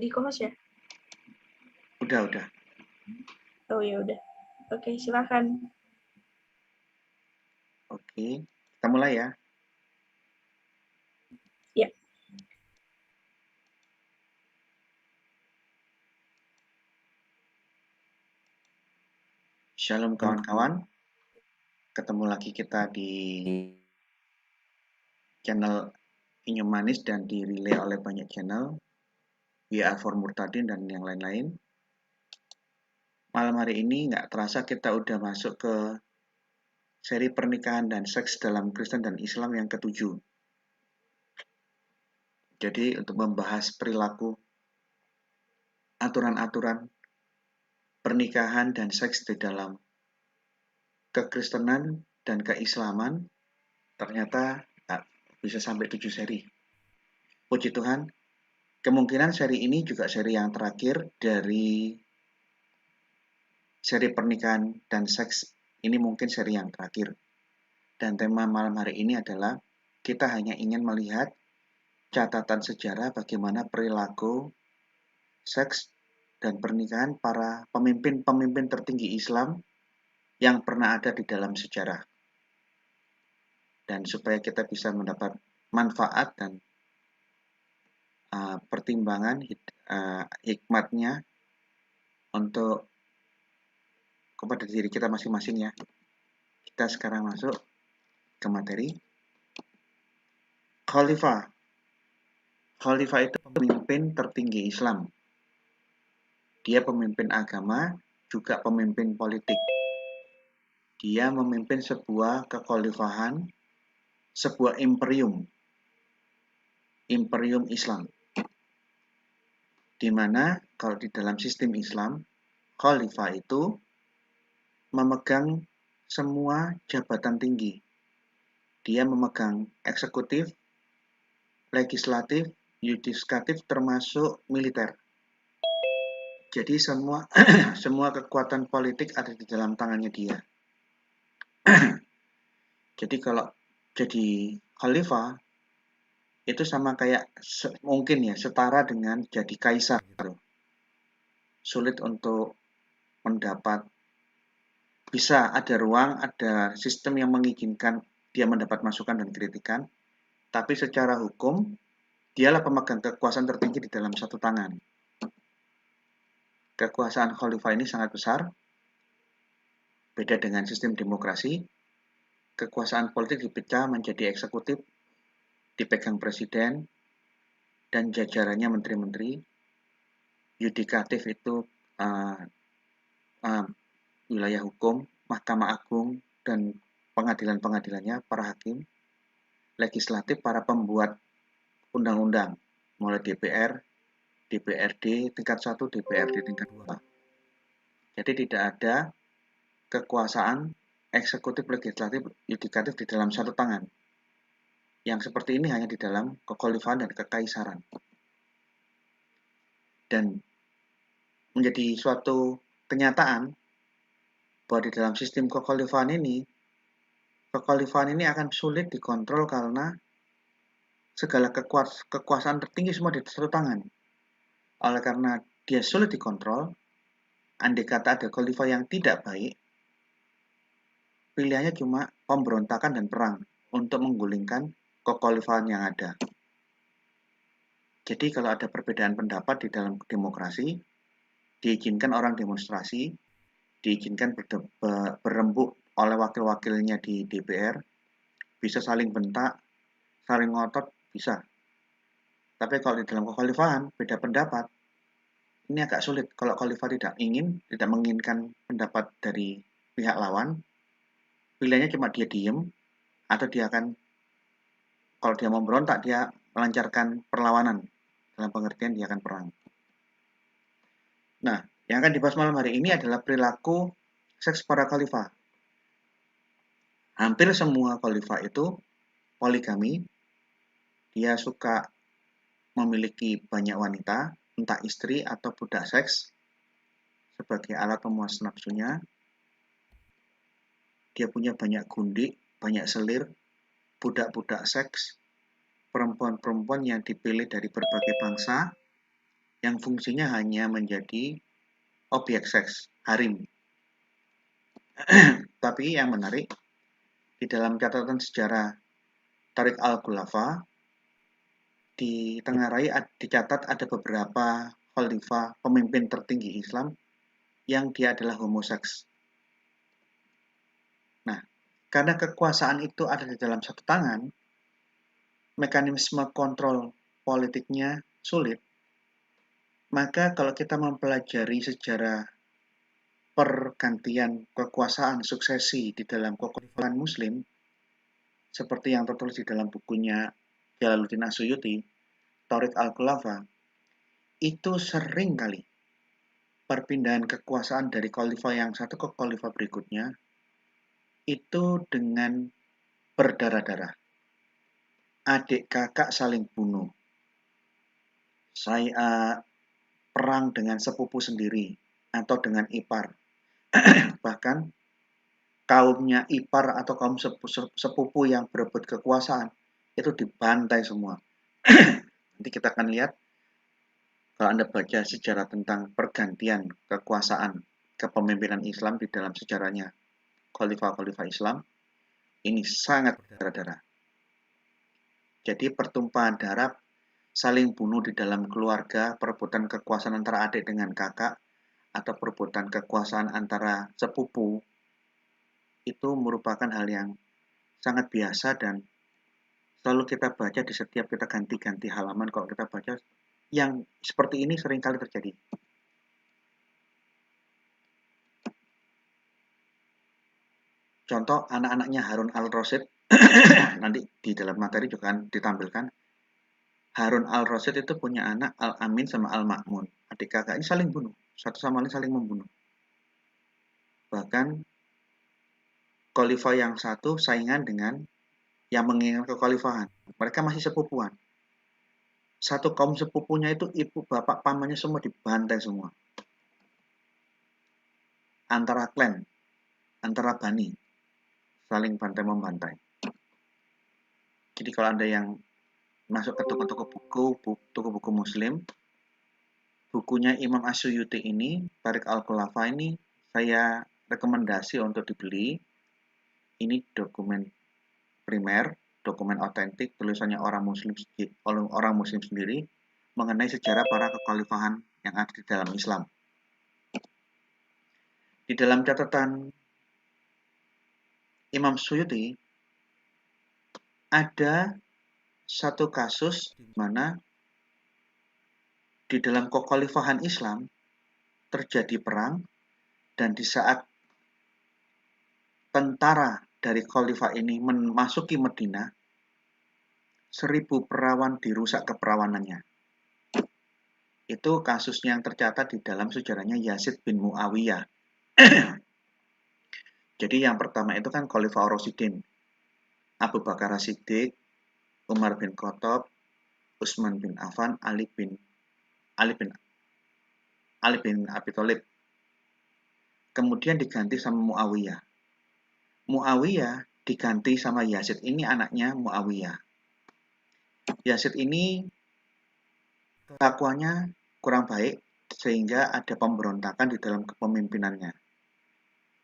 jadi co-host ya? Udah. Oh ya udah. Oke, silakan. Oke, kita mulai ya. Ya. Shalom kawan-kawan. Ketemu lagi kita di channel Inyum Manis dan di relay oleh banyak channel. We are for Murtadin dan yang lain-lain. Malam hari ini nggak terasa kita udah masuk ke seri pernikahan dan seks dalam Kristen dan Islam yang ke-7. Jadi untuk membahas perilaku, aturan-aturan pernikahan dan seks di dalam kekristenan dan keislaman, ternyata bisa sampai 7 seri. Puji Tuhan, kemungkinan seri ini juga seri yang terakhir dari seri pernikahan dan seks. Ini mungkin seri yang terakhir. Dan tema malam hari ini adalah kita hanya ingin melihat catatan sejarah bagaimana perilaku seks dan pernikahan para pemimpin-pemimpin tertinggi Islam yang pernah ada di dalam sejarah. Dan supaya kita bisa mendapat manfaat dan pertimbangan hikmatnya untuk kepada diri kita masing-masing ya. Kita sekarang masuk ke materi. Khalifah. Khalifah itu pemimpin tertinggi Islam. Dia pemimpin agama, juga pemimpin politik. Dia memimpin sebuah kekhalifahan, sebuah imperium Islam. Di mana kalau di dalam sistem Islam, khalifah itu memegang semua jabatan tinggi. Dia memegang eksekutif, legislatif, yudikatif termasuk militer. Jadi semua kekuatan politik ada di dalam tangannya dia. Jadi kalau jadi khalifah itu sama kayak mungkin ya setara dengan jadi kaisar gitu. Sulit untuk mendapat, bisa ada ruang, ada sistem yang mengizinkan dia mendapat masukan dan kritikan, tapi secara hukum dialah pemegang kekuasaan tertinggi di dalam satu tangan. Kekuasaan khalifah ini sangat besar, beda dengan sistem demokrasi. Kekuasaan politik dipecah menjadi eksekutif, dipegang presiden dan jajarannya menteri-menteri. Yudikatif itu wilayah hukum, Mahkamah Agung dan pengadilan-pengadilannya, para hakim. Legislatif para pembuat undang-undang, mulai DPR, DPRD tingkat 1, DPRD tingkat 2. Jadi tidak ada kekuasaan eksekutif, legislatif, yudikatif di dalam satu tangan. Yang seperti ini hanya di dalam kekhalifahan dan kekaisaran. Dan menjadi suatu kenyataan bahwa di dalam sistem kekhalifahan ini akan sulit dikontrol karena segala kekuasaan tertinggi semua di satu tangan. Oleh karena dia sulit dikontrol, andai kata ada khalifah yang tidak baik, pilihannya cuma pemberontakan dan perang untuk menggulingkan kekhalifahan yang ada. Jadi kalau ada perbedaan pendapat di dalam demokrasi, diizinkan orang demonstrasi, diizinkan berembuk oleh wakil-wakilnya di DPR, bisa saling bentak, saling ngotot, bisa. Tapi kalau di dalam kekhalifahan, beda pendapat, ini agak sulit. Kalau khalifah tidak menginginkan pendapat dari pihak lawan, pilihannya cuma dia diem, atau dia akan, kalau dia mau berontak, dia melancarkan perlawanan. Dalam pengertian dia akan perang. Nah, yang akan dibahas malam hari ini adalah perilaku seks para khalifah. Hampir semua khalifah itu poligami. Dia suka memiliki banyak wanita, entah istri atau budak seks, sebagai alat pemuas nafsunya. Dia punya banyak gundik, banyak selir, budak-budak seks, perempuan-perempuan yang dipilih dari berbagai bangsa, yang fungsinya hanya menjadi objek seks, harim. Tapi yang menarik, di dalam catatan sejarah Tariq al-Khulafa, ditengarai dicatat ada beberapa khalifah pemimpin tertinggi Islam yang dia adalah homoseks. Nah, karena kekuasaan itu ada di dalam satu tangan, mekanisme kontrol politiknya sulit, maka kalau kita mempelajari sejarah pergantian kekuasaan suksesi di dalam kekhalifahan Muslim, seperti yang tertulis di dalam bukunya Jalaluddin As-Suyuti, Tariq al-Khulafa, itu sering kali perpindahan kekuasaan dari khalifah yang satu ke khalifah berikutnya itu dengan berdarah-darah. Adik kakak saling bunuh. Saya perang dengan sepupu sendiri atau dengan ipar. Bahkan kaumnya ipar atau kaum sepupu yang berebut kekuasaan itu dibantai semua. Nanti kita akan lihat kalau Anda baca sejarah tentang pergantian kekuasaan kepemimpinan Islam di dalam sejarahnya khalifah-khalifah Islam, ini sangat berdarah-darah. Jadi pertumpahan darah, saling bunuh di dalam keluarga, perebutan kekuasaan antara adik dengan kakak, atau perebutan kekuasaan antara sepupu, itu merupakan hal yang sangat biasa dan selalu kita baca di setiap kita ganti-ganti halaman. Kalau kita baca yang seperti ini seringkali terjadi. Contoh anak-anaknya Harun al-Rasyid, nanti di dalam materi juga akan ditampilkan. Harun al-Rasyid itu punya anak Al-Amin sama Al-Ma'mun. Adik kakak ini saling bunuh, satu sama lain saling membunuh. Bahkan khalifah yang satu saingan dengan yang menginginkan kekhalifahan. Mereka masih sepupuan. Satu kaum sepupunya itu ibu, bapak, pamannya semua dibantai semua. Antara klan, antara bani, saling bantai-membantai. Jadi kalau Anda yang masuk ke toko buku Muslim, bukunya Imam As-Suyuti ini, Tariq al-Khulafa ini, saya rekomendasi untuk dibeli. Ini dokumen primer, dokumen otentik, tulisannya orang Muslim sendiri mengenai sejarah para kekhalifahan yang ada di dalam Islam. Di dalam catatan Imam Suyuti ada satu kasus di mana di dalam kekhalifahan Islam terjadi perang dan di saat tentara dari khalifah ini memasuki Madinah, 1000 perawan dirusak keperawanannya. Itu kasusnya yang tercatat di dalam sejarahnya Yazid bin Muawiyah. Jadi yang pertama itu kan Khalifah Ar-Rasyidin, Abu Bakar As-Siddiq, Umar bin Khattab, Utsman bin Affan, Ali bin Abi Thalib. Kemudian diganti sama Muawiyah. Muawiyah diganti sama Yazid. Ini anaknya Muawiyah. Yazid ini kelakuannya kurang baik sehingga ada pemberontakan di dalam kepemimpinannya.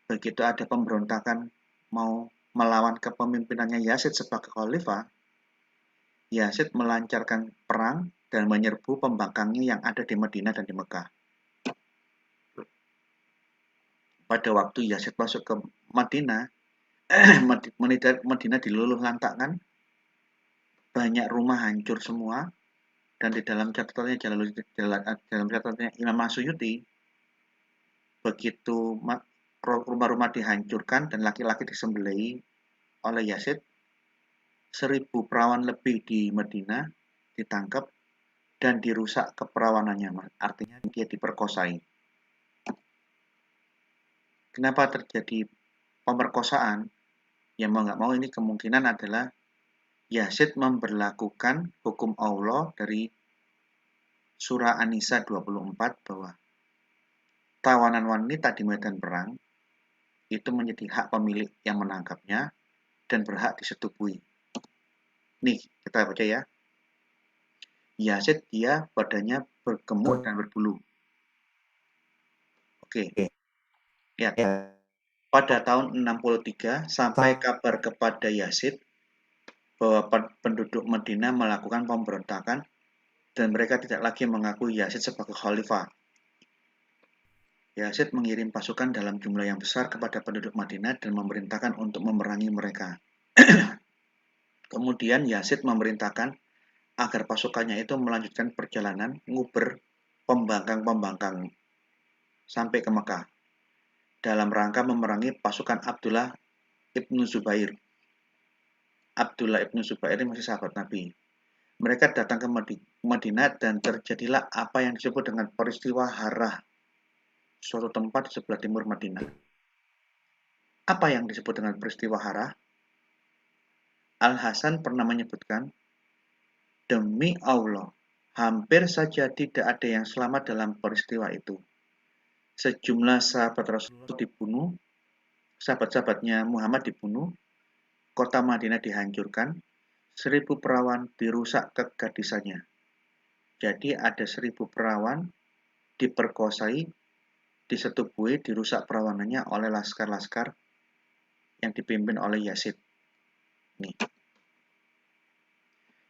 Begitu ada pemberontakan mau melawan kepemimpinannya Yazid sebagai khalifah, Yazid melancarkan perang dan menyerbu pembangkangnya yang ada di Madinah dan di Mekah. Pada waktu Yazid masuk ke Madinah, Madinah diluluh lantakkan, banyak rumah hancur semua, dan di dalam catatannya dalam catatannya Imam As-Suyuti, begitu rumah-rumah dihancurkan dan laki-laki disembelih oleh Yazid, 1000 perawan lebih di Madinah ditangkap dan dirusak keperawanannya, artinya dia diperkosai. Kenapa terjadi pemerkosaan? Ya mau nggak mau ini kemungkinan adalah Yazid memberlakukan hukum Allah dari surah An-Nisa 24 bahwa tawanan wanita di medan perang itu menjadi hak pemilik yang menangkapnya dan berhak disetubui. Nih, kita baca ya. Yazid dia badannya bergemuk dan berbulu. Oke. Lihat. Pada tahun 63 sampai kabar kepada Yazid bahwa penduduk Madinah melakukan pemberontakan dan mereka tidak lagi mengakui Yazid sebagai khalifah. Yazid mengirim pasukan dalam jumlah yang besar kepada penduduk Madinah dan memerintahkan untuk memerangi mereka. Kemudian Yazid memerintahkan agar pasukannya itu melanjutkan perjalanan nguber pembangkang-pembangkang sampai ke Mekah dalam rangka memerangi pasukan Abdullah ibnu Zubair. Abdullah ibnu Zubair ini masih sahabat Nabi. Mereka datang ke Madinah dan terjadilah apa yang disebut dengan peristiwa Harrah, suatu tempat di sebelah timur Madinah. Apa yang disebut dengan peristiwa Harrah? Al-Hasan pernah menyebutkan, demi Allah, hampir saja tidak ada yang selamat dalam peristiwa itu. Sejumlah sahabat Rasul dibunuh, sahabat-sahabatnya Muhammad dibunuh, kota Madinah dihancurkan, 1000 perawan dirusak kegadisannya. Jadi ada 1000 perawan diperkosai, disetubui, dirusak perawanannya oleh laskar-laskar yang dipimpin oleh Yazid. Nih.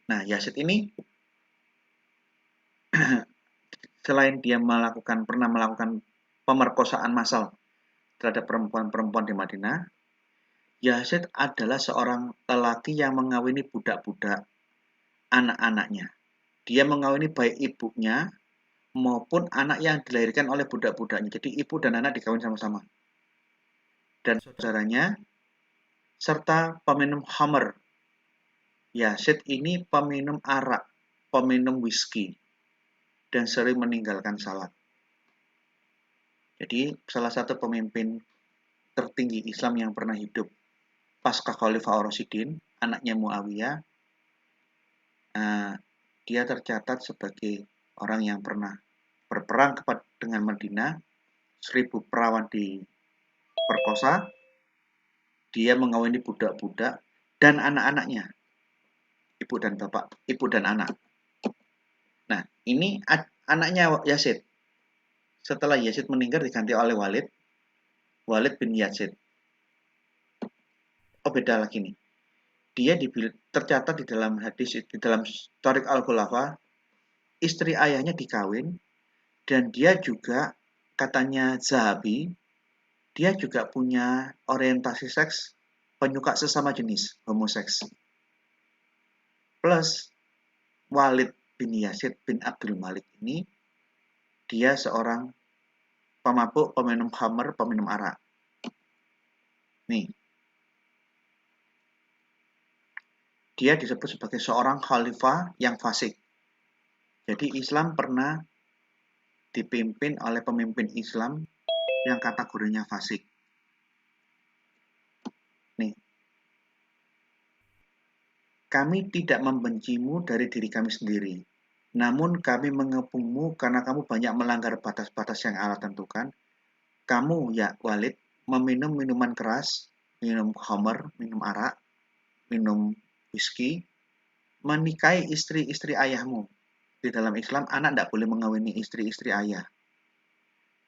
Nah, Yazid ini selain dia pernah melakukan pemerkosaan massal terhadap perempuan-perempuan di Madinah, Yazid adalah seorang lelaki yang mengawini budak-budak anak-anaknya. Dia mengawini baik ibunya maupun anak yang dilahirkan oleh budak-budaknya. Jadi ibu dan anak dikawin sama-sama. Dan saudaranya serta peminum khamr. Yazid ini peminum arak, peminum whisky, dan sering meninggalkan salat. Jadi salah satu pemimpin tertinggi Islam yang pernah hidup pasca Khalifah Ar-Rasyidin, anaknya Muawiyah, dia tercatat sebagai orang yang pernah berperang dengan Madinah, 1000 perawan diperkosa, dia mengawini budak-budak dan anak-anaknya, ibu dan bapak, ibu dan anak. Nah, ini anaknya Yazid. Setelah Yazid meninggal diganti oleh Walid bin Yazid. Oh, beda lagi nih. Dia tercatat di dalam hadis, di dalam Tariq Al-Khulafa, istri ayahnya dikawin, dan dia juga, katanya Zahabi, dia juga punya orientasi seks penyuka sesama jenis, homoseks. Plus, Walid bin Yazid bin Abdul Malik ini, dia seorang pemabuk, peminum khamr, peminum arak. Nih, dia disebut sebagai seorang khalifah yang fasik. Jadi Islam pernah dipimpin oleh pemimpin Islam yang kategorinya fasik. Nih, kami tidak membencimu dari diri kami sendiri, namun kami mengepungmu karena kamu banyak melanggar batas-batas yang Allah tentukan. Kamu, ya Walid, meminum minuman keras, minum khamr, minum arak, minum whisky, menikahi istri-istri ayahmu. Di dalam Islam, anak tidak boleh mengawini istri-istri ayah.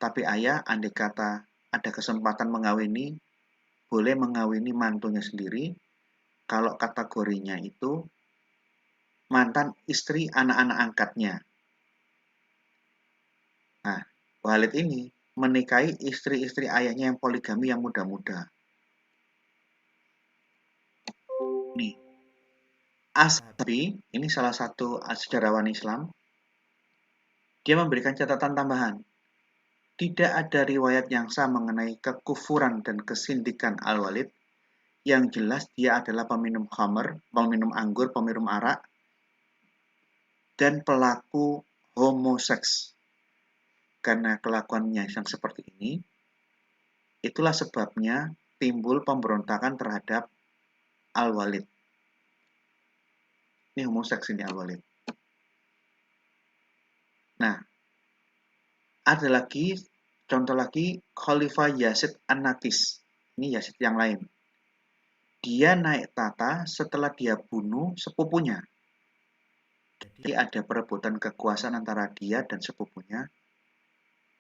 Tapi ayah, andai kata ada kesempatan mengawini, boleh mengawini mantunya sendiri, kalau kategorinya itu mantan istri anak-anak angkatnya. Nah, Walid ini menikahi istri-istri ayahnya yang poligami yang muda-muda. Nih, As-Sabi, ini salah satu sejarawan Islam, dia memberikan catatan tambahan. Tidak ada riwayat yang sah mengenai kekufuran dan kesindikan Al-Walid. Yang jelas dia adalah peminum khamr, peminum anggur, peminum arak, dan pelaku homoseks. Karena kelakuannya yang seperti ini, itulah sebabnya timbul pemberontakan terhadap Al-Walid. Ini homoseks ini Al-Walid. Nah, ada lagi, contoh lagi, Khalifah Yazid An-Nakis. Ini Yazid yang lain. Dia naik tata setelah dia bunuh sepupunya. Jadi ada perebutan kekuasaan antara dia dan sepupunya.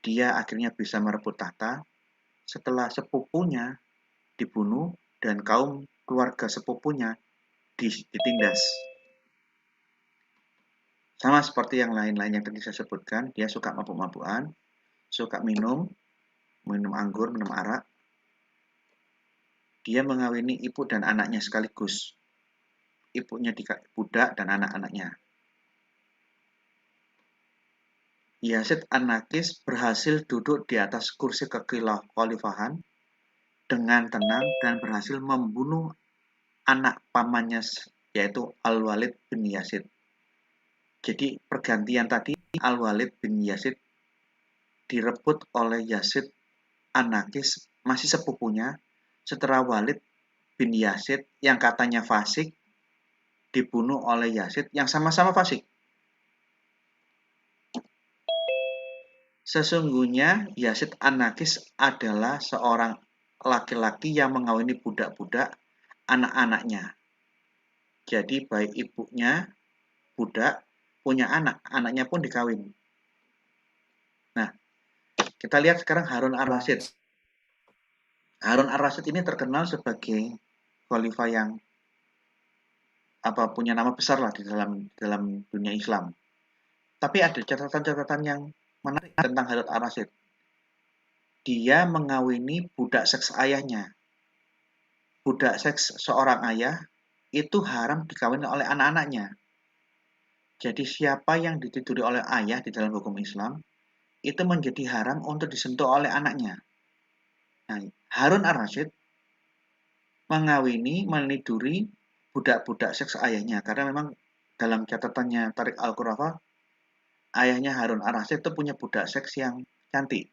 Dia akhirnya bisa merebut tahta setelah sepupunya dibunuh dan kaum keluarga sepupunya ditindas. Sama seperti yang lain-lain yang tadi saya sebutkan, dia suka mabuk-mabukan, suka minum anggur, minum arak. Dia mengawini ibu dan anaknya sekaligus. Ibunya budak dan anak-anaknya. Yazid An-Naqis berhasil duduk di atas kursi kekhalifahan dengan tenang dan berhasil membunuh anak pamannya yaitu Al-Walid bin Yazid. Jadi pergantian tadi Al-Walid bin Yazid direbut oleh Yazid An-Naqis masih sepupunya setelah Walid bin Yazid yang katanya fasik dibunuh oleh Yazid yang sama-sama fasik. Sesungguhnya Yazid An-Naqis adalah seorang laki-laki yang mengawini budak-budak anak-anaknya. Jadi baik ibunya budak punya anak, anaknya pun dikawin. Nah, kita lihat sekarang Harun ar-Rasyid. Harun ar-Rasyid ini terkenal sebagai khalifah yang punya nama besar lah di dalam dunia Islam. Tapi ada catatan-catatan yang menarik tentang Harun ar-Rasyid. Dia mengawini budak seks ayahnya. Budak seks seorang ayah itu haram dikawin oleh anak-anaknya. Jadi siapa yang ditiduri oleh ayah di dalam hukum Islam itu menjadi haram untuk disentuh oleh anaknya. Nah, Harun ar-Rasyid mengawini, meniduri budak-budak seks ayahnya karena memang dalam catatannya Tariq Al-Khurafa, ayahnya Harun ar-Rasyid itu punya budak seks yang cantik.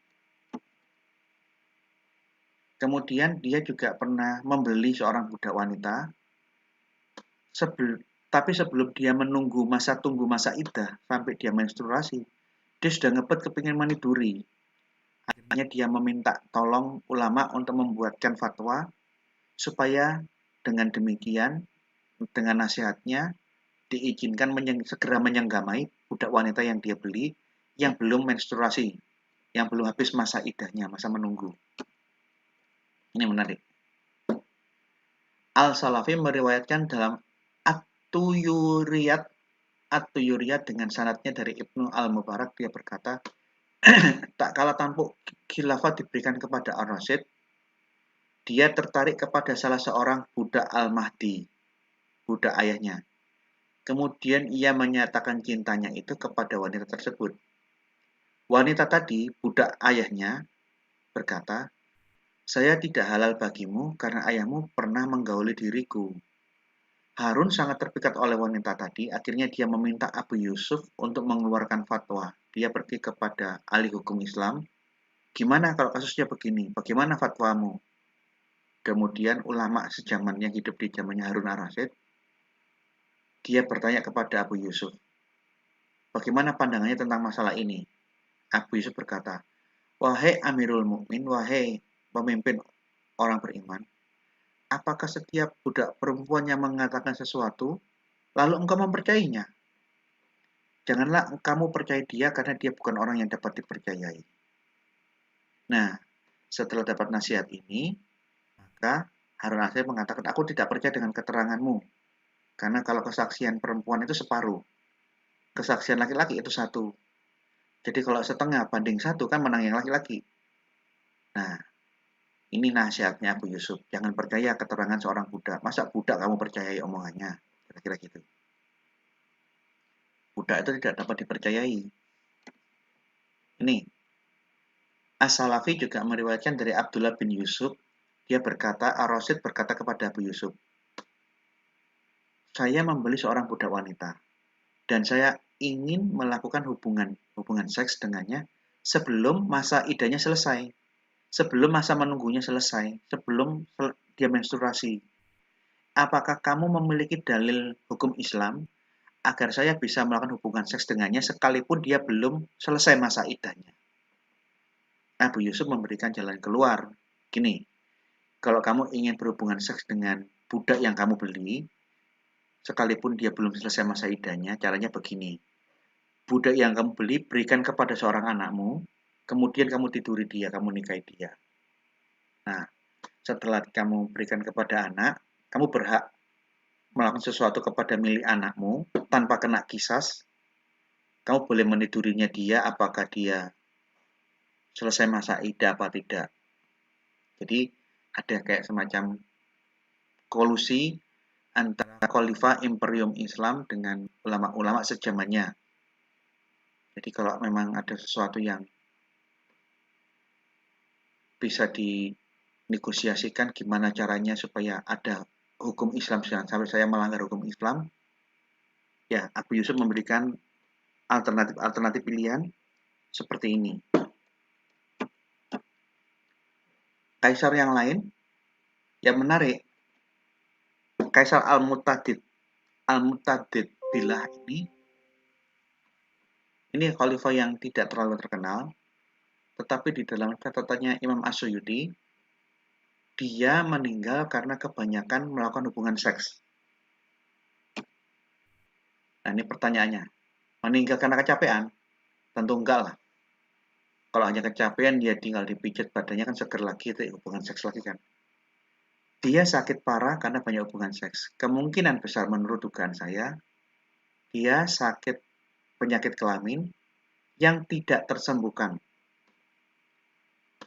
Kemudian dia juga pernah membeli seorang budak wanita. Tapi sebelum dia menunggu masa iddah sampai dia menstruasi, dia sudah ngepet kepingin meniduri. Akhirnya dia meminta tolong ulama untuk membuatkan fatwa supaya dengan demikian, dengan nasihatnya, diizinkan segera menyenggamai budak wanita yang dia beli yang belum menstruasi, yang belum habis masa iddahnya, masa menunggu. Ini menarik. Al-Salafi meriwayatkan dalam At-Tuyuriyat dengan sanadnya dari Ibnu Al-Mubarak, dia berkata, tak kala tampuk khilafah diberikan kepada Ar-Rasyid, dia tertarik kepada salah seorang budak Al-Mahdi, budak ayahnya. Kemudian ia menyatakan cintanya itu kepada wanita tersebut. Wanita tadi, budak ayahnya, berkata, saya tidak halal bagimu karena ayahmu pernah menggauli diriku. Harun sangat terpikat oleh wanita tadi, akhirnya dia meminta Abu Yusuf untuk mengeluarkan fatwa. Dia pergi kepada ahli hukum Islam, gimana kalau kasusnya begini, bagaimana fatwamu? Kemudian ulama sejaman yang hidup di zamannya Harun ar-Rasyid, dia bertanya kepada Abu Yusuf, bagaimana pandangannya tentang masalah ini? Abu Yusuf berkata, wahai Amirul Mukmin, wahai pemimpin orang beriman, apakah setiap budak perempuan yang mengatakan sesuatu, lalu engkau mempercayainya? Janganlah kamu percaya dia karena dia bukan orang yang dapat dipercayai. Nah, setelah dapat nasihat ini, maka Harun ar-Rasyid mengatakan, aku tidak percaya dengan keteranganmu. Karena kalau kesaksian perempuan itu separuh, kesaksian laki-laki itu satu. Jadi kalau setengah banding satu kan menang yang laki-laki. Nah, ini nasihatnya Abu Yusuf. Jangan percaya keterangan seorang budak. Masa budak kamu percayai omongannya? Kira-kira gitu. Budak itu tidak dapat dipercayai. Ini, As-Salafi juga meriwayatkan dari Abdullah bin Yusuf. Dia berkata, Ar-Rasyid berkata kepada Abu Yusuf, saya membeli seorang budak wanita. Dan saya ingin melakukan hubungan seks dengannya sebelum masa iddahnya selesai. Sebelum masa menunggunya selesai. Sebelum dia menstruasi. Apakah kamu memiliki dalil hukum Islam agar saya bisa melakukan hubungan seks dengannya sekalipun dia belum selesai masa iddahnya? Abu Yusuf memberikan jalan keluar. Gini, kalau kamu ingin berhubungan seks dengan budak yang kamu beli, sekalipun dia belum selesai masa iddahnya, caranya begini. Budak yang kamu beli, berikan kepada seorang anakmu, kemudian kamu tiduri dia, kamu nikahi dia. Nah, setelah kamu berikan kepada anak, kamu berhak melakukan sesuatu kepada milik anakmu tanpa kena kisas. Kamu boleh menidurinya dia, apakah dia selesai masa iddah apa tidak. Jadi ada kayak semacam kolusi antara Khalifah Imperium Islam dengan ulama-ulama sejamannya. Jadi kalau memang ada sesuatu yang bisa dinegosiasikan gimana caranya supaya ada hukum Islam, jangan sampai saya melanggar hukum Islam, ya Abu Yusuf memberikan alternatif pilihan seperti ini. Kaisar yang lain yang menarik, Kaisar Al-Mu'tadid Billah ini khalifah yang tidak terlalu terkenal, tetapi di dalam catatannya Imam As-Suyuti, dia meninggal karena kebanyakan melakukan hubungan seks. Nah, ini pertanyaannya. Meninggal karena kecapean? Tentu enggak lah. Kalau hanya kecapean, dia tinggal dipijat badannya kan seger lagi, itu hubungan seks lagi kan. Dia sakit parah karena banyak hubungan seks. Kemungkinan besar menurut dugaan saya, dia sakit penyakit kelamin yang tidak tersembuhkan.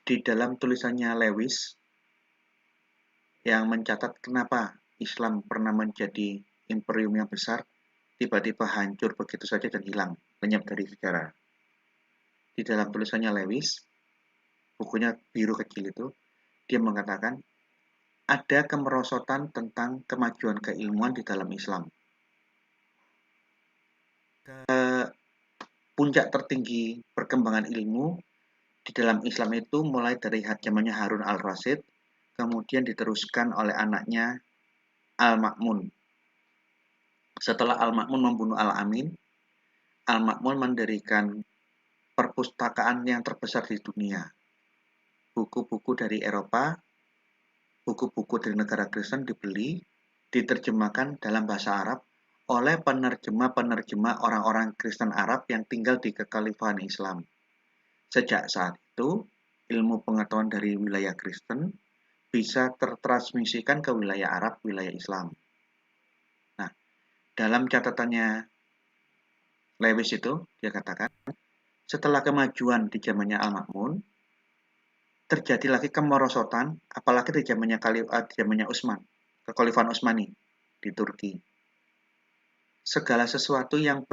Di dalam tulisannya Lewis, yang mencatat kenapa Islam pernah menjadi imperium yang besar, tiba-tiba hancur begitu saja dan hilang, lenyap dari sejarah. Di dalam tulisannya Lewis, bukunya biru kecil itu, dia mengatakan ada kemerosotan tentang kemajuan keilmuan di dalam Islam. Puncak tertinggi perkembangan ilmu di dalam Islam itu mulai dari zamannya Harun al-Rasyid, kemudian diteruskan oleh anaknya Al-Ma'mun. Setelah Al-Ma'mun membunuh Al-Amin, Al-Ma'mun mendirikan perpustakaan yang terbesar di dunia. Buku-buku dari Eropa, buku-buku dari negara Kristen dibeli, diterjemahkan dalam bahasa Arab oleh penerjemah-penerjemah orang-orang Kristen Arab yang tinggal di kekhalifahan Islam. Sejak saat itu, ilmu pengetahuan dari wilayah Kristen bisa tertransmisikan ke wilayah Arab, wilayah Islam. Nah, dalam catatannya Lewis itu, dia katakan, setelah kemajuan di zamannya Al-Ma'mun, terjadi lagi kemerosotan, apalagi di zamannya Utsman, kekhalifahan Utsmani di Turki. Segala sesuatu yang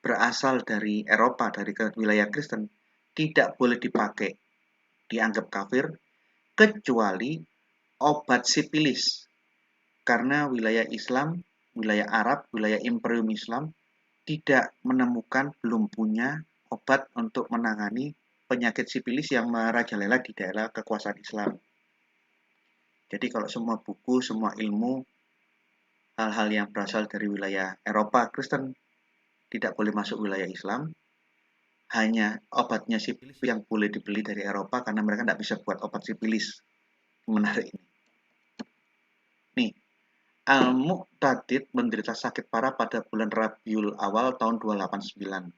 berasal dari Eropa, dari wilayah Kristen, tidak boleh dipakai, dianggap kafir, kecuali obat sipilis. Karena wilayah Islam, wilayah Arab, wilayah Imperium Islam, tidak menemukan, belum punya obat untuk menangani penyakit sipilis yang merajalela di daerah kekuasaan Islam. Jadi kalau semua buku, semua ilmu, hal-hal yang berasal dari wilayah Eropa Kristen tidak boleh masuk wilayah Islam. Hanya obatnya sipilis yang boleh dibeli dari Eropa karena mereka tidak bisa buat obat sipilis. Menarik ini. Nih, Al-Mu'tadid menderita sakit parah pada bulan Rabiul Awal tahun 289.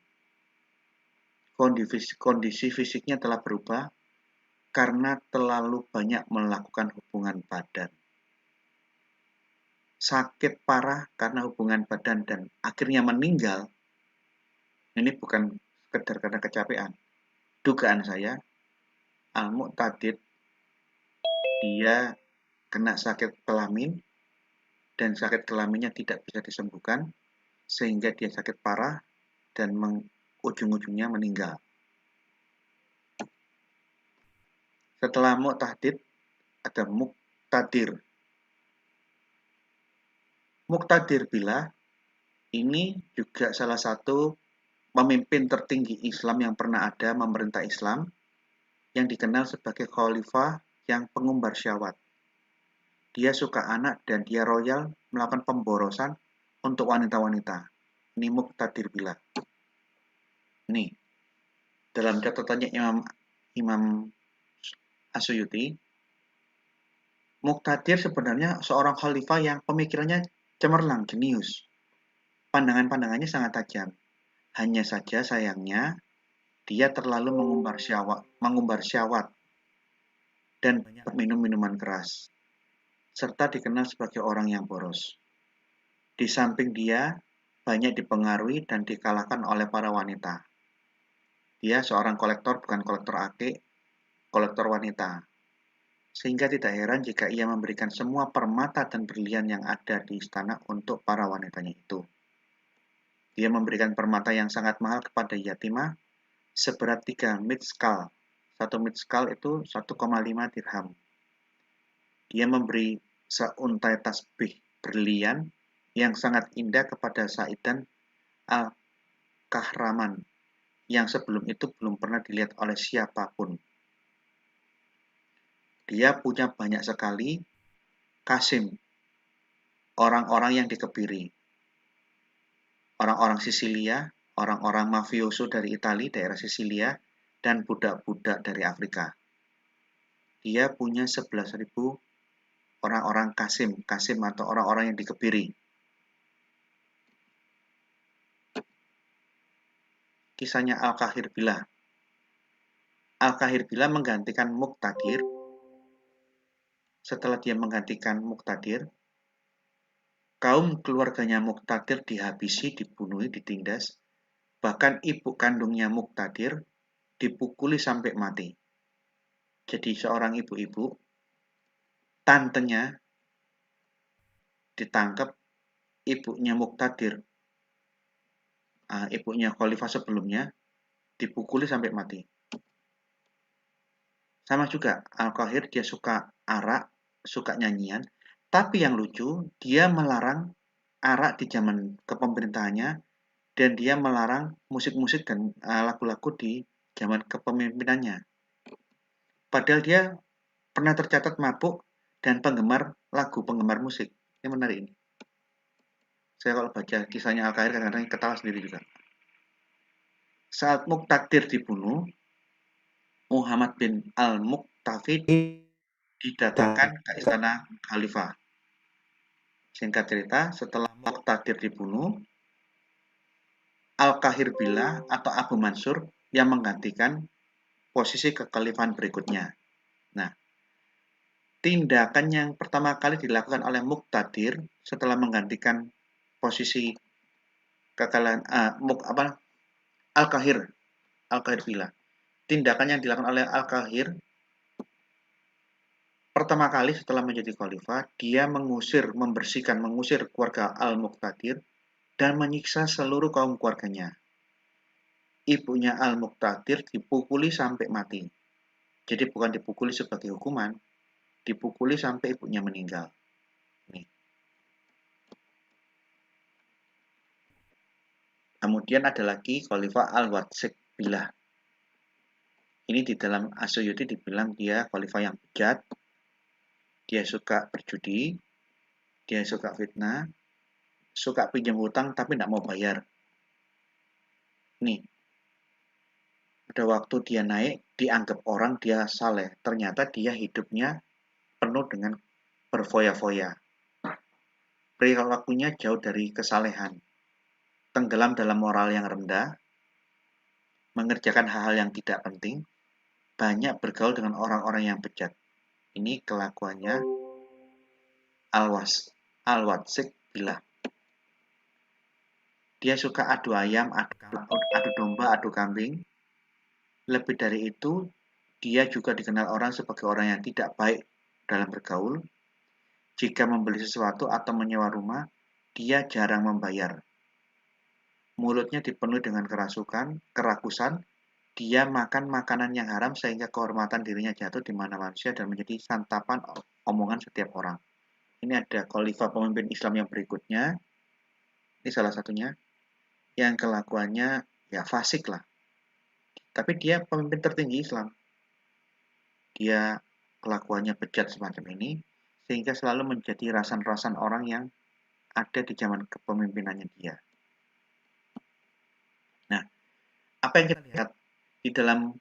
Kondisi fisiknya telah berubah karena terlalu banyak melakukan hubungan badan. Sakit parah karena hubungan badan dan akhirnya meninggal. Ini bukan sekedar karena kecapean. Dugaan saya, Al-Mu'tadid dia kena sakit kelamin dan sakit kelaminnya tidak bisa disembuhkan sehingga dia sakit parah dan ujung-ujungnya meninggal. Setelah Mu'tadid ada Muqtadir. Muqtadir Billah ini juga salah satu pemimpin tertinggi Islam yang pernah ada memerintah Islam yang dikenal sebagai khalifah yang pengumbar syahwat. Dia suka anak dan dia royal melakukan pemborosan untuk wanita-wanita. Ini Muqtadir Billah. Nih, dalam catatannya Imam As-Suyuti, Muqtadir sebenarnya seorang khalifah yang pemikirannya cemerlang, jenius. Pandangan-pandangannya sangat tajam. Hanya saja sayangnya dia terlalu mengumbar syahwat dan minum minuman keras, serta dikenal sebagai orang yang boros. Di samping dia banyak dipengaruhi dan dikalahkan oleh para wanita. Dia seorang kolektor, bukan kolektor ake, kolektor wanita. Sehingga tidak heran jika ia memberikan semua permata dan berlian yang ada di istana untuk para wanitanya itu. Dia memberikan permata yang sangat mahal kepada Yatimah seberat 3 mitskal. 1 mitskal itu 1,5 dirham. Dia memberi seuntai tasbih berlian yang sangat indah kepada Saidan Al-Kahraman yang sebelum itu belum pernah dilihat oleh siapapun. Dia punya banyak sekali kasim, orang-orang yang dikebiri. Orang-orang Sisilia, orang-orang mafioso dari Italia, daerah Sisilia, dan budak-budak dari Afrika. Dia punya 11.000 orang-orang kasim atau orang-orang yang dikebiri. Kisahnya Al-Kahir Billah. Al-Kahir Billah menggantikan Muqtadir. Setelah dia menggantikan Muqtadir, kaum keluarganya Muqtadir dihabisi, dibunuh, ditindas. Bahkan ibu kandungnya Muqtadir dipukuli sampai mati. Jadi seorang ibu-ibu, tantenya ditangkap, ibunya Muqtadir, ibunya khalifah sebelumnya, dipukuli sampai mati. Sama juga, Al-Qahir dia suka arak, suka nyanyian, tapi yang lucu, dia melarang arak di zaman kepemerintahannya, dan dia melarang musik-musik dan lagu-lagu di zaman kepemimpinannya. Padahal dia pernah tercatat mabuk dan penggemar lagu, penggemar musik. Ini menarik ini. Saya kalau baca kisahnya Al-Qahir kadang-kadang ketawa sendiri juga. Saat Muqtadir dibunuh, Muhammad bin Al-Muqtafid didatangkan ke istana khalifah. Singkat cerita, setelah Muqtadir dibunuh, Al-Kahir Billah atau Abu Mansur yang menggantikan posisi kekhalifahan berikutnya. Nah, tindakan yang pertama kali dilakukan oleh Muqtadir setelah menggantikan posisi kekhalifahan Al-Kahir Billah. Tindakan yang dilakukan oleh Al-Kahir pertama kali setelah menjadi khalifah, dia mengusir keluarga Al-Muqtadir dan menyiksa seluruh kaum keluarganya. Ibunya Al-Muqtadir dipukuli sampai mati. Jadi bukan dipukuli sebagai hukuman, dipukuli sampai ibunya meninggal. Nih. Kemudian ada lagi Khalifah Al-Watsiq Billah. Ini di dalam As-Suyuti dibilang dia khalifah yang bejat, dia suka berjudi, dia suka fitnah, suka pinjam hutang tapi tidak mau bayar. Nih, pada waktu dia naik, dianggap orang dia saleh. Ternyata dia hidupnya penuh dengan berfoya-foya. Perilakunya jauh dari kesalehan. Tenggelam dalam moral yang rendah, mengerjakan hal-hal yang tidak penting, banyak bergaul dengan orang-orang yang bejat. Ini kelakuannya Al-Watsiq Billah. Dia suka adu ayam, adu domba, adu kambing. Lebih dari itu, dia juga dikenal orang sebagai orang yang tidak baik dalam bergaul. Jika membeli sesuatu atau menyewa rumah, dia jarang membayar. Mulutnya dipenuhi dengan kerakusan, dia makan makanan yang haram sehingga kehormatan dirinya jatuh di mana manusia dan menjadi santapan omongan setiap orang. Ini ada khalifah pemimpin Islam yang berikutnya. Ini salah satunya. Yang kelakuannya ya fasik lah. Tapi dia pemimpin tertinggi Islam. Dia kelakuannya bejat semacam ini, sehingga selalu menjadi rasan-rasan orang yang ada di zaman kepemimpinannya dia. Nah, apa yang kita lihat di dalam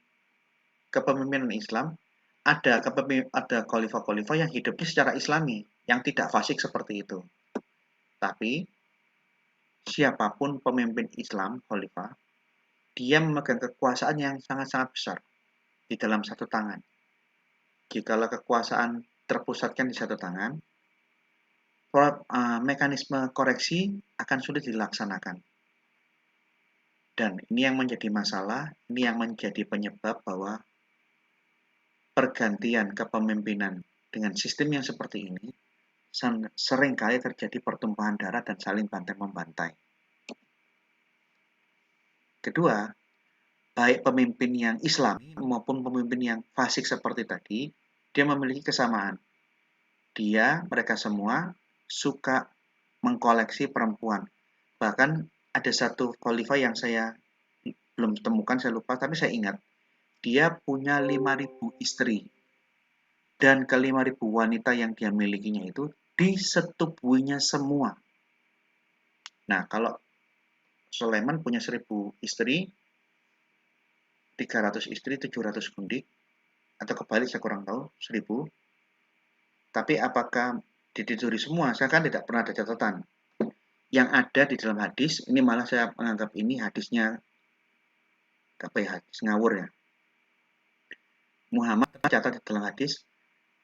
kepemimpinan Islam, ada khalifah-khalifah yang hidupnya secara Islami, yang tidak fasik seperti itu. Tapi siapapun pemimpin Islam, khalifah, dia memegang kekuasaan yang sangat-sangat besar di dalam satu tangan. Jikalau kekuasaan terpusatkan di satu tangan, mekanisme koreksi akan sulit dilaksanakan. Dan ini yang menjadi masalah, ini yang menjadi penyebab bahwa pergantian kepemimpinan dengan sistem yang seperti ini seringkali terjadi pertumpahan darah dan saling bantai-membantai. Kedua, baik pemimpin yang Islami maupun pemimpin yang fasik seperti tadi, dia memiliki kesamaan. Mereka semua suka mengkoleksi perempuan. Bahkan ada satu khalifah yang saya belum temukan, saya lupa, tapi saya ingat. Dia punya 5.000 istri. Dan ke 5.000 wanita yang dia milikinya itu disetubuinya semua. Nah, kalau Sulaiman punya 1.000 istri, 300 istri, 700 gundik, atau kebalik saya kurang tahu, 1.000. Tapi apakah ditiduri semua? Saya kan tidak pernah ada catatan. Yang ada di dalam hadis, ini malah saya menganggap ini hadisnya hadis ngawur ya. Muhammad tercatat di dalam hadis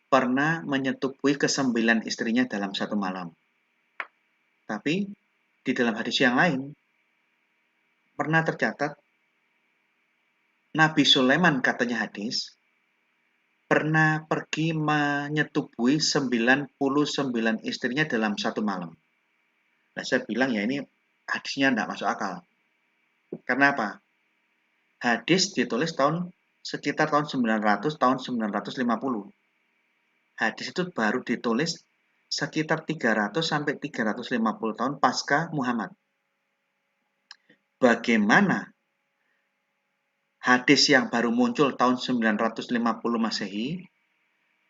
pernah menyetubui ke-9 istrinya dalam satu malam. Tapi di dalam hadis yang lain pernah tercatat Nabi Sulaiman, katanya hadis, pernah pergi menyetubui 99 istrinya dalam satu malam. Nah, saya bilang ya ini hadisnya tidak masuk akal. Karena apa? Hadis ditulis sekitar tahun 900, tahun 950. Hadis itu baru ditulis sekitar 300 sampai 350 tahun pasca Muhammad. Bagaimana hadis yang baru muncul tahun 950 Masehi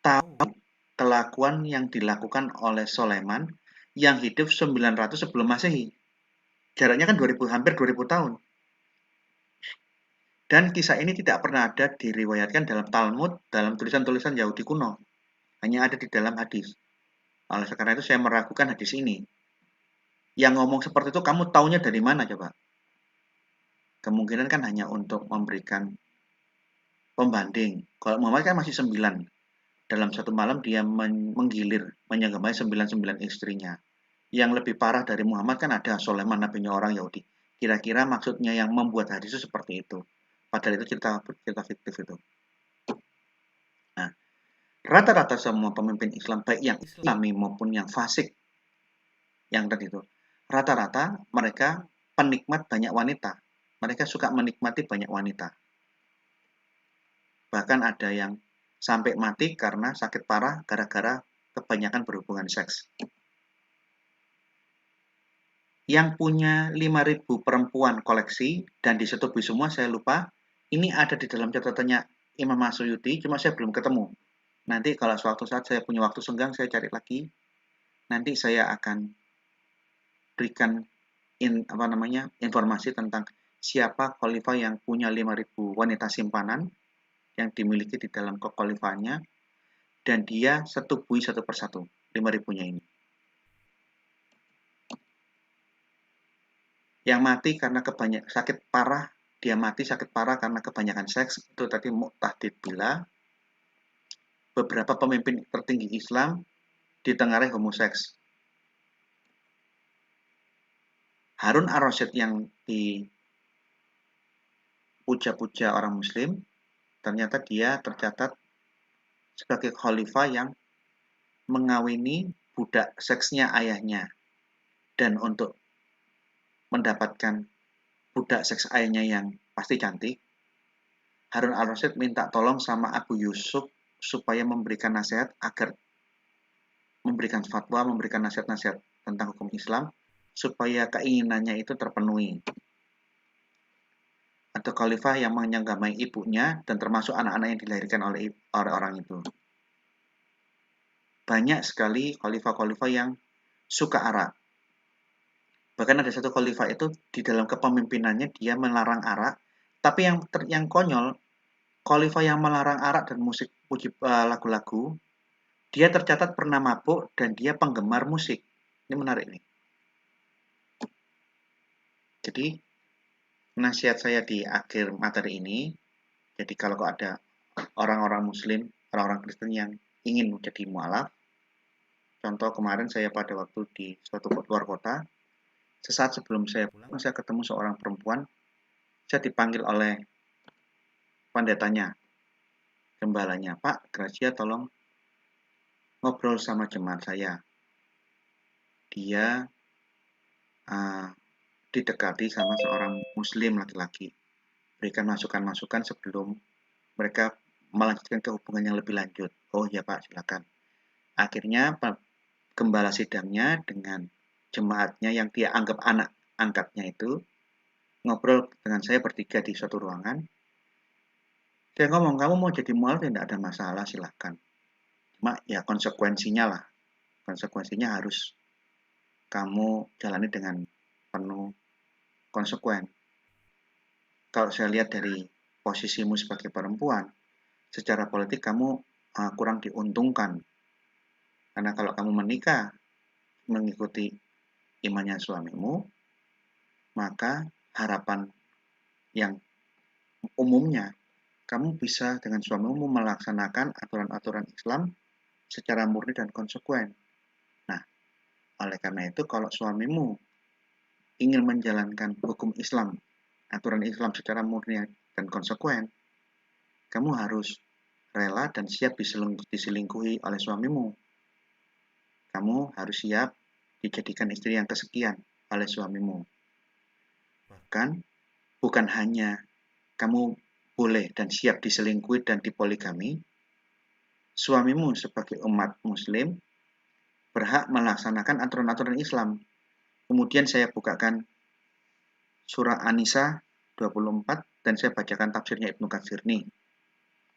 tahu kelakuan yang dilakukan oleh Sulaiman yang hidup 900 sebelum Masehi? Jaraknya kan hampir 2000 tahun. Dan kisah ini tidak pernah ada diriwayatkan dalam Talmud, dalam tulisan-tulisan Yahudi kuno. Hanya ada di dalam hadis. Oleh karena itu saya meragukan hadis ini. Yang ngomong seperti itu kamu taunya dari mana coba? Kemungkinan kan hanya untuk memberikan pembanding. Kalau Muhammad kan masih 9. Dalam satu malam dia menggilir, menyanggamai 99 istrinya. Yang lebih parah dari Muhammad kan ada Sulaiman, nabinya orang Yahudi. Kira-kira maksudnya yang membuat hadis itu seperti itu. Padahal itu cerita fiktif itu. Nah, rata-rata semua pemimpin Islam, baik yang Islami maupun yang fasik, yang tadi itu, rata-rata mereka penikmat banyak wanita. Mereka suka menikmati banyak wanita. Bahkan ada yang sampai mati karena sakit parah gara-gara kebanyakan berhubungan seks. Yang punya 5.000 perempuan koleksi dan disetubui semua, saya lupa. Ini ada di dalam catatannya Imam Masyuti, cuma saya belum ketemu. Nanti kalau suatu saat saya punya waktu senggang, saya cari lagi. Nanti saya akan berikan informasi tentang siapa khalifah yang punya 5.000 wanita simpanan yang dimiliki di dalam kekhalifahannya, dan dia setubui satu persatu 5.000-nya ini. Yang mati karena sakit parah, dia mati sakit parah karena kebanyakan seks, itu tadi Mu'tadid bila. Beberapa pemimpin tertinggi Islam ditengarai homoseks. Harun ar-Rasyid yang dipuja-puja orang Muslim, ternyata dia tercatat sebagai khalifah yang mengawini budak seksnya ayahnya. Dan untuk mendapatkan budak seks ayahnya yang pasti cantik, Harun al-Rasyid minta tolong sama Abu Yusuf supaya memberikan nasihat agar memberikan fatwa, memberikan nasihat-nasihat tentang hukum Islam supaya keinginannya itu terpenuhi. Atau khalifah yang menyanggamai ibunya dan termasuk anak-anak yang dilahirkan oleh orang itu. Banyak sekali khalifah-khalifah yang suka arak. Bahkan ada satu khalifah itu di dalam kepemimpinannya dia melarang arak, tapi yang konyol, khalifah yang melarang arak dan musik lagu-lagu, dia tercatat pernah mabuk dan dia penggemar musik. Ini menarik nih. Jadi nasihat saya di akhir materi ini, jadi kalau ada orang-orang Muslim, orang-orang Kristen yang ingin menjadi mualaf, contoh kemarin saya pada waktu di suatu luar kota, sesaat sebelum saya pulang, saya ketemu seorang perempuan, saya dipanggil oleh pendetanya, gembalanya, Pak, Gracia tolong ngobrol sama jemaat saya. Dia didekati sama seorang Muslim laki-laki. Berikan masukan-masukan sebelum mereka melanjutkan ke hubungan yang lebih lanjut. Oh ya Pak, silakan. Akhirnya gembala sidangnya dengan jemaatnya yang dia anggap anak angkatnya itu ngobrol dengan saya bertiga di suatu ruangan. Saya ngomong, kamu mau jadi mualaf ya tidak ada masalah, silakan. Cuma ya konsekuensinya lah. Konsekuensinya harus kamu jalani dengan penuh konsekuen. Kalau saya lihat dari posisimu sebagai perempuan, secara politik kamu kurang diuntungkan. Karena kalau kamu menikah mengikuti imannya suamimu, maka harapan yang umumnya kamu bisa dengan suamimu melaksanakan aturan-aturan Islam secara murni dan konsekuen. Nah, oleh karena itu kalau suamimu ingin menjalankan hukum Islam, aturan Islam secara murni dan konsekuen, kamu harus rela dan siap diselingkuhi oleh suamimu. Kamu harus siap dijadikan istri yang kesekian oleh suamimu. Bahkan bukan hanya kamu boleh dan siap diselingkuhi dan dipoligami, suamimu sebagai umat muslim berhak melaksanakan aturan-aturan Islam. Kemudian saya bukakan surah An-Nisa 24 dan saya bacakan tafsirnya Ibnu Katsir nih.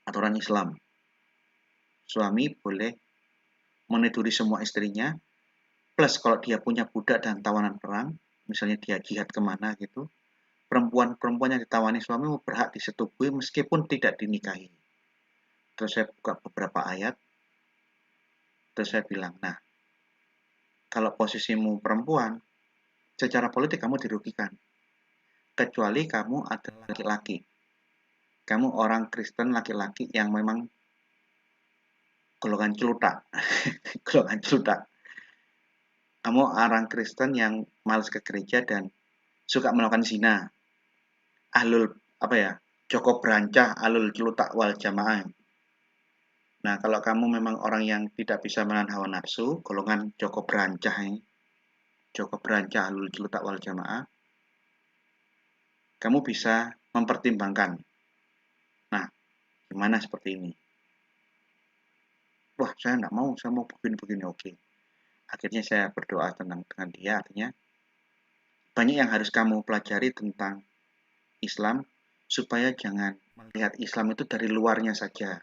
Aturan Islam. Suami boleh meniduri semua istrinya, plus kalau dia punya budak dan tawanan perang, misalnya dia jihad kemana gitu, perempuan-perempuan yang ditawani suami berhak disetubui meskipun tidak dinikahi. Terus saya buka beberapa ayat, terus saya bilang, nah, kalau posisimu perempuan, secara politik kamu dirugikan. Kecuali kamu adalah laki-laki. Kamu orang Kristen laki-laki yang memang golongan celutak. Golongan celutak. Kamu orang Kristen yang malas ke gereja dan suka melakukan zina. Ahlul, apa ya, Joko Brancah, ahlul celutak wal jamaah. Nah, kalau kamu memang orang yang tidak bisa menahan hawa nafsu, golongan Joko Brancah ini, Joko Brancah ahlul celutak wal jamaah, kamu bisa mempertimbangkan. Nah, gimana seperti ini? Wah, saya nggak mau, saya mau begini-begini, oke. Akhirnya saya berdoa dengan dia, artinya banyak yang harus kamu pelajari tentang Islam, supaya jangan melihat Islam itu dari luarnya saja,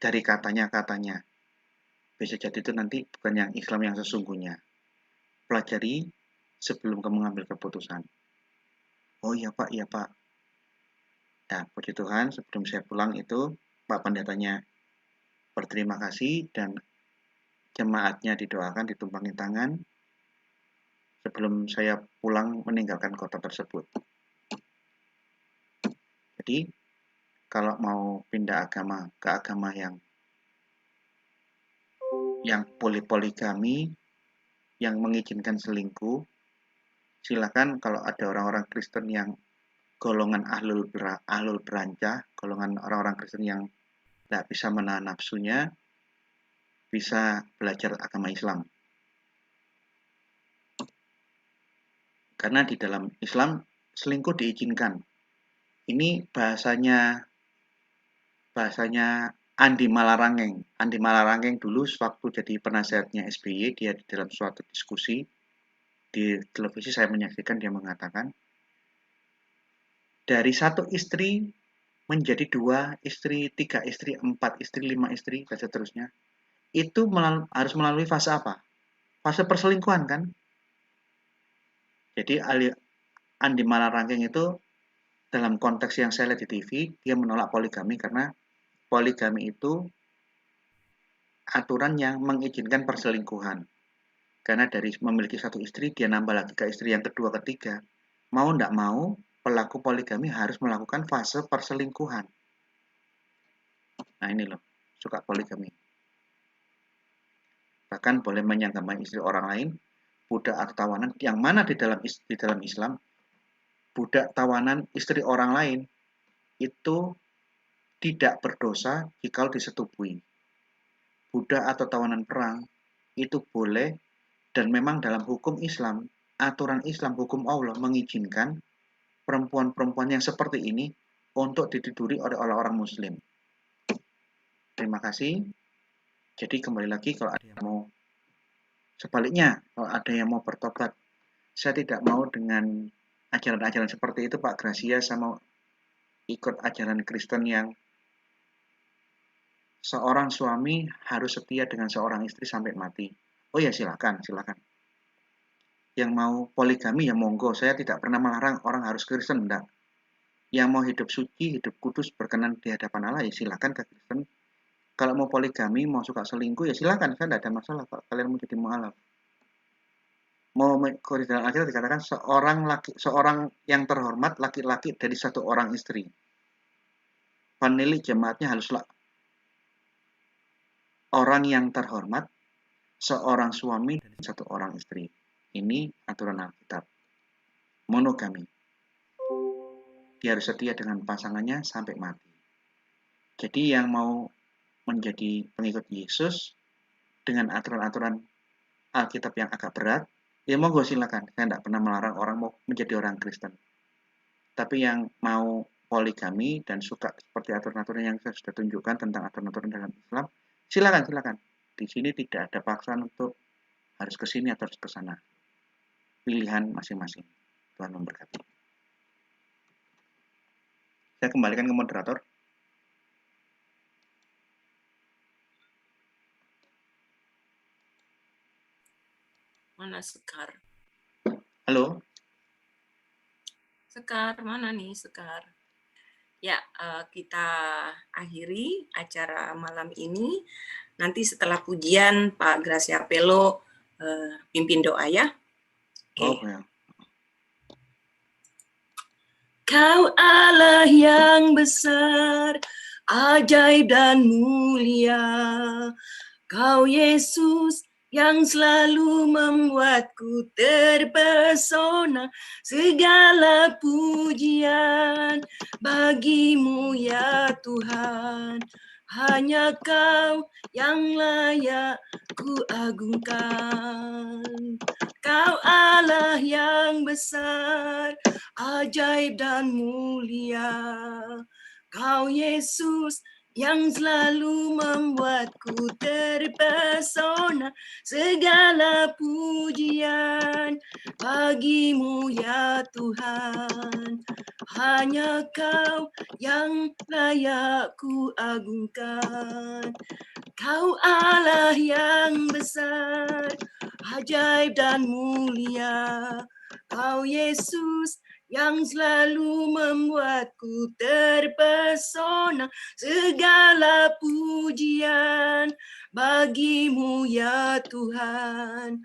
dari katanya-katanya. Bisa jadi itu nanti bukan yang Islam yang sesungguhnya. Pelajari sebelum kamu mengambil keputusan. Oh iya Pak, iya Pak. Nah, puji Tuhan, sebelum saya pulang itu, Pak Pendetanya berterima kasih dan jemaatnya didoakan, ditumpangi tangan sebelum saya pulang meninggalkan kota tersebut. Jadi, kalau mau pindah agama ke agama yang poligami, yang mengizinkan selingkuh, silakan kalau ada orang-orang Kristen yang golongan ahlul berancah, golongan orang-orang Kristen yang tidak bisa menahan nafsunya, bisa belajar agama Islam. Karena di dalam Islam selingkuh diizinkan. Ini bahasanya Andi Malarangeng. Andi Malarangeng dulu waktu jadi penasehatnya SBY, dia di dalam suatu diskusi di televisi saya menyaksikan dia mengatakan, dari satu istri menjadi 2 istri, 3 istri, 4 istri, 5 istri, dan seterusnya. Itu harus melalui fase apa? Fase perselingkuhan kan? Jadi Andi Malarangeng itu dalam konteks yang saya lihat di TV, dia menolak poligami karena poligami itu aturan yang mengizinkan perselingkuhan. Karena dari memiliki satu istri, dia nambah lagi ke istri yang kedua, ketiga. Mau tidak mau, pelaku poligami harus melakukan fase perselingkuhan. Nah ini loh, suka poligami. Bahkan boleh menyanggahkan istri orang lain, budak atau tawanan, yang mana di dalam Islam, budak tawanan istri orang lain itu tidak berdosa jika disetubui. Budak atau tawanan perang itu boleh, dan memang dalam hukum Islam, aturan Islam, hukum Allah mengizinkan perempuan-perempuan yang seperti ini untuk ditiduri oleh orang Muslim. Terima kasih. Jadi kembali lagi, kalau ada yang mau sebaliknya, kalau ada yang mau bertobat, saya tidak mau dengan ajaran-ajaran seperti itu, Pak Gracia, saya mau ikut ajaran Kristen yang seorang suami harus setia dengan seorang istri sampai mati. Oh ya, silakan. Yang mau poligami ya monggo, saya tidak pernah melarang orang harus Kristen, enggak. Yang mau hidup suci, hidup kudus, berkenan di hadapan Allah, ya silakan ke Kristen. Kalau mau poligami, mau suka selingkuh, ya silakan, saya tidak ada masalah kalau kalian mau jadi mualaf. Mau di dalam Alkitab dikatakan seorang yang terhormat laki-laki dari satu orang istri. Penilik jemaatnya haruslah orang yang terhormat, seorang suami dari satu orang istri. Ini aturan Alkitab. Monogami. Dia harus setia dengan pasangannya sampai mati. Jadi yang mau menjadi pengikut Yesus dengan aturan-aturan Alkitab yang agak berat, ya monggo silakan. Saya tidak pernah melarang orang mau menjadi orang Kristen. Tapi yang mau poligami dan suka seperti aturan-aturan yang saya sudah tunjukkan tentang aturan-aturan dalam Islam, silakan. Di sini tidak ada paksaan untuk harus ke sini atau harus ke sana. Pilihan masing-masing. Tuhan memberkati. Saya kembalikan ke moderator. Mana Sekar? Halo. Sekar, mana nih Sekar? Ya, kita akhiri acara malam ini. Nanti setelah pujian, Pak Gracia Pelo pimpin doa ya. Oh, ya. Kau Allah yang besar, ajaib dan mulia. Kau Yesus yang selalu membuatku terpesona, segala pujian bagimu ya Tuhan. Hanya Kau yang layak ku agungkan. Kau Allah yang besar, ajaib dan mulia. Kau Yesus yang selalu membuatku terpesona, segala pujian bagimu ya Tuhan. Hanya Kau yang layak ku agungkan. Kau Allah yang besar, ajaib dan mulia. Kau Yesus yang selalu membuatku terpesona, segala pujian bagimu ya Tuhan.